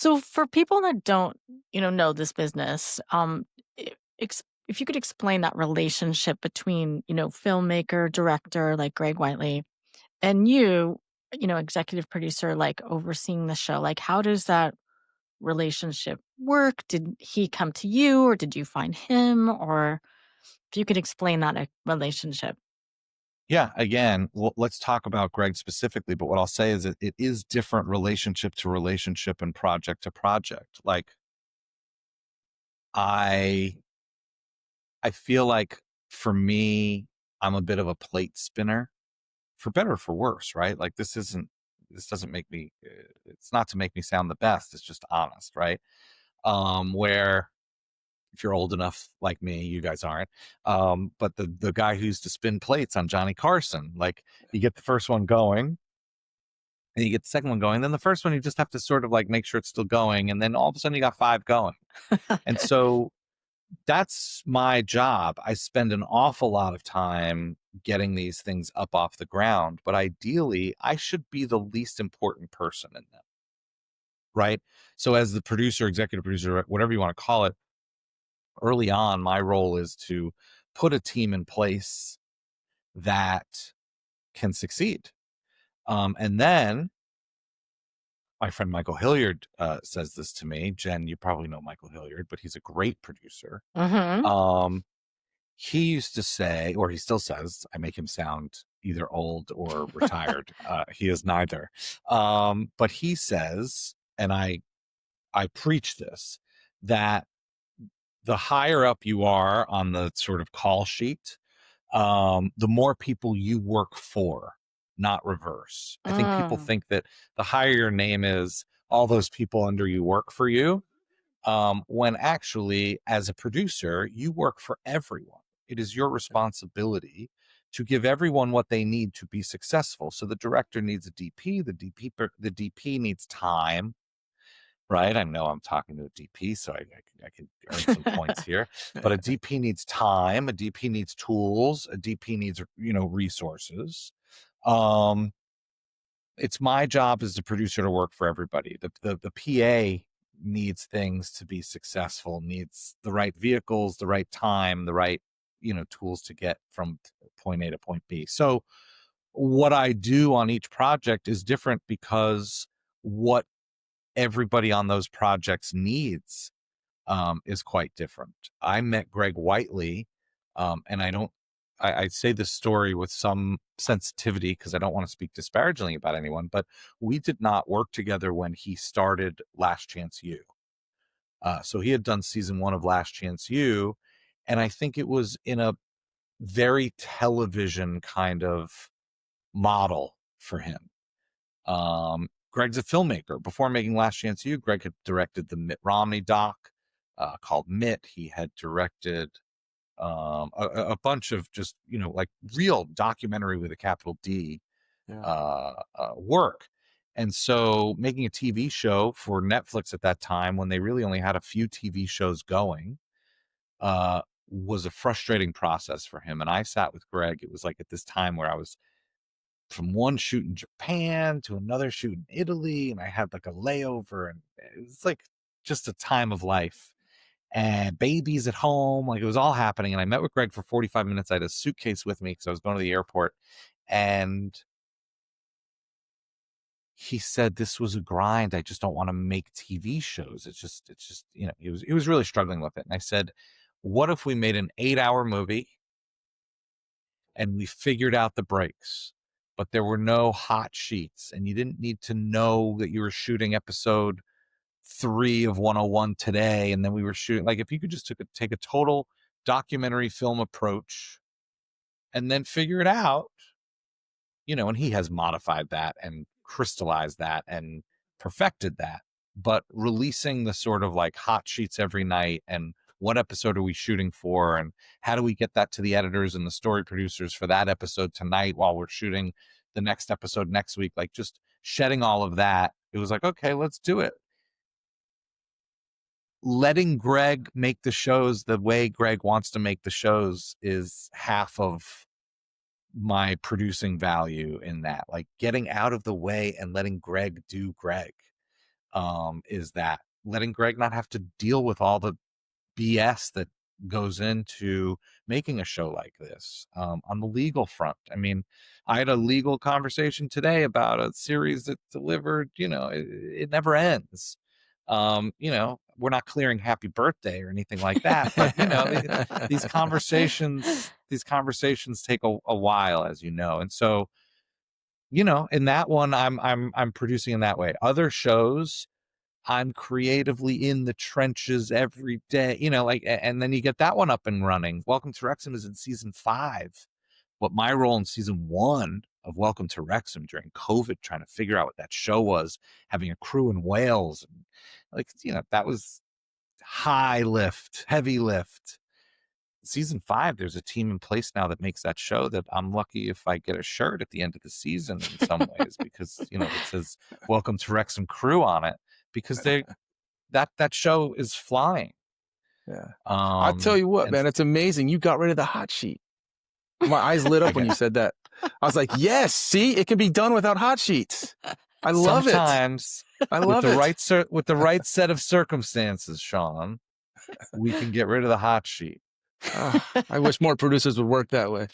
So for people that don't, know this business, if you could explain that relationship between, filmmaker, director like Greg Whiteley, and you, executive producer, like overseeing the show, like how does that relationship work? Did he come to you or did you find him? Or if you could explain that relationship. Yeah, again, let's talk about Greg specifically, but what I'll say is it is different relationship to relationship and project to project. Like I I feel like for me, I'm a bit of a plate spinner, for better or for worse, right? Like this doesn't make me it's not to make me sound the best, it's just honest, right? Where if you're old enough like me, you guys aren't. But the guy who used to spin plates on Johnny Carson, like you get the first one going and you get the second one going. Then the first one, you just have to sort of like make sure it's still going. And then all of a sudden you got five going. And so that's my job. I spend an awful lot of time getting these things up off the ground, but ideally I should be the least important person in them. Right. So as the producer, executive producer, whatever you want to call it, early on, my role is to put a team in place that can succeed. And then my friend Michael Hilliard says this to me. Jen, you probably know Michael Hilliard, but he's a great producer. Hmm. Um, he used to say, or he still says, I make him sound either old or retired. He is neither. But he says, and I preach this, that the higher up you are on the sort of call sheet, the more people you work for, not reverse. I think people Mm. think that the higher your name is, all those people under you work for you. When actually, as a producer, you work for everyone. It is your responsibility to give everyone what they need to be successful. So the director needs a DP, the DP needs time, right? I know I'm talking to a DP, so I could earn some points here. But a DP needs time, a DP needs tools, a DP needs resources. Um, it's my job as the producer to work for everybody. The PA needs things to be successful, needs the right vehicles, the right time, the right tools to get from point A to point B. So what I do on each project is different because what everybody on those projects needs is quite different. I met Greg Whiteley, and I say this story with some sensitivity because I don't want to speak disparagingly about anyone, but we did not work together when he started Last Chance U. So he had done season one of Last Chance U, and I think it was in a very television kind of model for him. Greg's a filmmaker. Before making Last Chance U, Greg had directed the Mitt Romney doc called Mitt. He had directed a bunch of just, like real documentary with a capital D Yeah. work. And so making a TV show for Netflix at that time, when they really only had a few TV shows going, was a frustrating process for him. And I sat with Greg. It was like at this time where I was from one shoot in Japan to another shoot in Italy, and I had like a layover, and it was like just a time of life. And babies at home, like it was all happening. And I met with Greg for 45 minutes. I had a suitcase with me because I was going to the airport, and he said this was a grind. I just don't want to make TV shows. It's just he was really struggling with it. And I said, what if we made an 8-hour movie and we figured out the breaks, but there were no hot sheets and you didn't need to know that you were shooting episode 3 of 101 today. And then we were shooting, like, if you could just take a total documentary film approach and then figure it out, and he has modified that and crystallized that and perfected that. But releasing the sort of like hot sheets every night and what episode are we shooting for and how do we get that to the editors and the story producers for that episode tonight while we're shooting the next episode next week, like just shedding all of that. It was like, okay, let's do it. Letting Greg make the shows the way Greg wants to make the shows is half of my producing value in that, like getting out of the way and letting Greg do Greg. is that letting Greg not have to deal with all the BS that goes into making a show like this. On the legal front, I mean, I had a legal conversation today about a series that delivered, it never ends. We're not clearing happy birthday or anything like that, but these conversations take a while, as you know. And so, in that one, I'm producing in that way. Other shows, I'm creatively in the trenches every day, and then you get that one up and running. Welcome to Wrexham is in season 5. What my role in season 1 of Welcome to Wrexham during COVID, trying to figure out what that show was, having a crew in Wales, that was heavy lift. Season 5, there's a team in place now that makes that show that I'm lucky if I get a shirt at the end of the season in some ways, because it says Welcome to Wrexham crew on it, because that show is flying. Yeah. I'll tell you what, man, it's amazing. You got rid of the hot sheet. My eyes lit up when you said that. I was like, yes, see, it can be done without hot sheets. I love it. Sometimes I love it. With the right set of circumstances, Sean, we can get rid of the hot sheet. I wish more producers would work that way.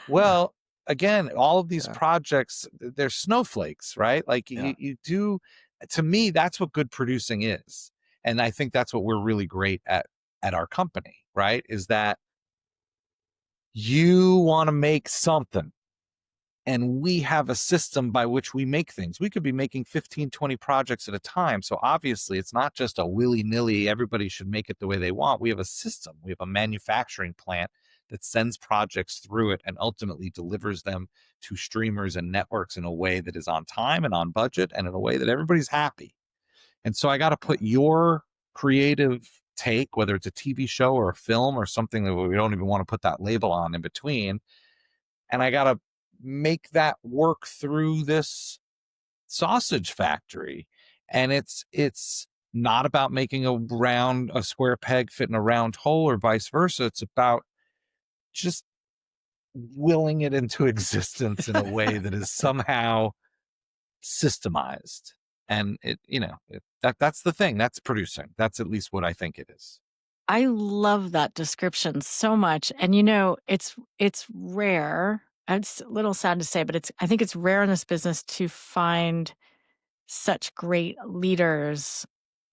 Well, again, all of these projects, they're snowflakes, right? Like you do, to me, that's what good producing is. And I think that's what we're really great at our company, right? Is that you want to make something, and we have a system by which we make things. We could be making 15, 20 projects at a time. So obviously it's not just a willy-nilly, everybody should make it the way they want. We have a system. We have a manufacturing plant that sends projects through it and ultimately delivers them to streamers and networks in a way that is on time and on budget and in a way that everybody's happy. And so I got to put your creative take, whether it's a TV show or a film or something that we don't even want to put that label on in between, and I got to make that work through this sausage factory. And it's not about making a square peg fit in a round hole or vice versa. It's about just willing it into existence in a way that is somehow systemized. And that's the thing. That's producing. That's at least what I think it is. I love that description so much. And it's rare. It's a little sad to say, but I think it's rare in this business to find such great leaders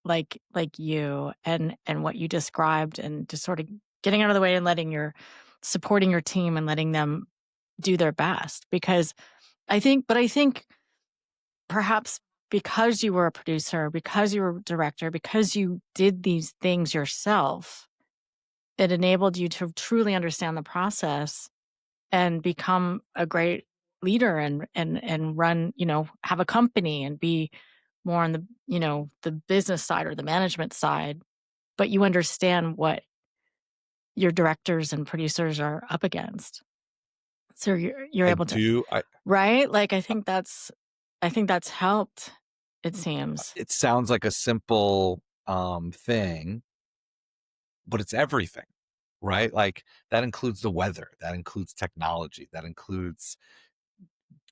like you and what you described, and just sort of getting out of the way and supporting your team and letting them do their best. Because I think perhaps because you were a producer, because you were a director, because you did these things yourself, it enabled you to truly understand the process and become a great leader and run, have a company and be more on the business side or the management side. But you understand what your directors and producers are up against. So you're able to, right? Like, I think that's helped, it seems. It sounds like a simple thing, but it's everything, right? Like, that includes the weather, that includes technology, that includes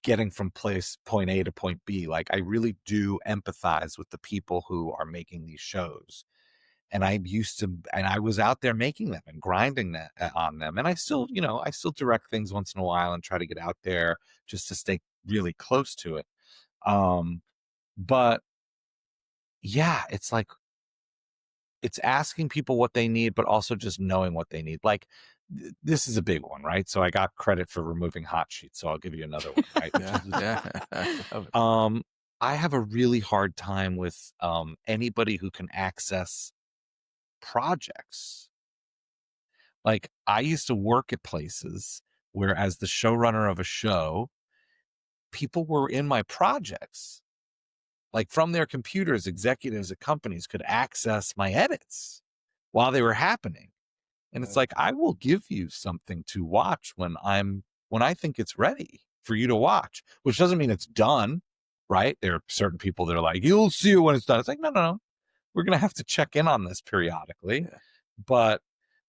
getting from point A to point B. Like, I really do empathize with the people who are making these shows. And I was out there making them and grinding that on them. And I still direct things once in a while and try to get out there just to stay really close to it. But yeah, it's like, it's asking people what they need, but also just knowing what they need. Like, this is a big one, right? So I got credit for removing hot sheets. So I'll give you another one, right? I have a really hard time with anybody who can access projects. Like, I used to work at places where, as the showrunner of a show, people were in my projects. Like, from their computers, executives at companies could access my edits while they were happening. And it's like, I will give you something to watch when I think it's ready for you to watch, which doesn't mean it's done, right? There are certain people that are like, you'll see it when it's done. It's like, no. We're going to have to check in on this periodically. Yeah. But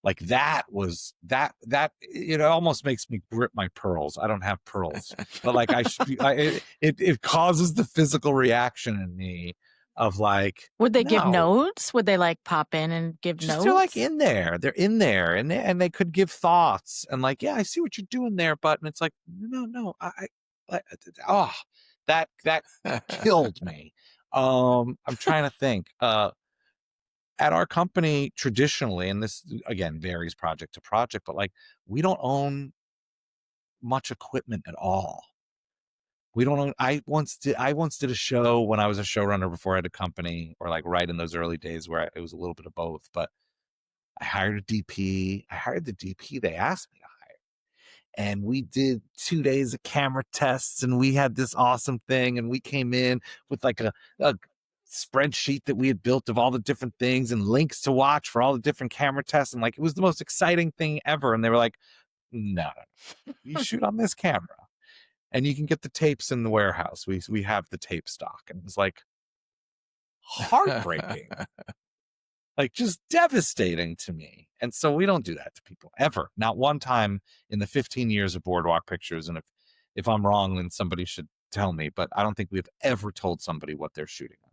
Like that was that it almost makes me grip my pearls. I don't have pearls, but like it causes the physical reaction in me of like, would they give no. notes? Would they like pop in and give notes? They're like in there. They're in there, and they could give thoughts and like, yeah, I see what you're doing there, but and it's like, no, that killed me. I'm trying to think. At our company, traditionally, and this again varies project to project, but like we don't own much equipment at all. We don't own. I once did a show when I was a showrunner before I had a company, or like right in those early days where it was a little bit of both. But I hired a DP. I hired the DP they asked me to hire, and we did 2 days of camera tests, and we had this awesome thing, and we came in with like a spreadsheet that we had built of all the different things and links to watch for all the different camera tests, and like it was the most exciting thing ever. And they were like, no, you shoot on this camera and you can get the tapes in the warehouse. We have the tape stock. And it was like heartbreaking. Like just devastating to me. And so we don't do that to people ever. Not one time in the 15 years of Boardwalk Pictures. And if I'm wrong, then somebody should tell me, but I don't think we've ever told somebody what they're shooting on.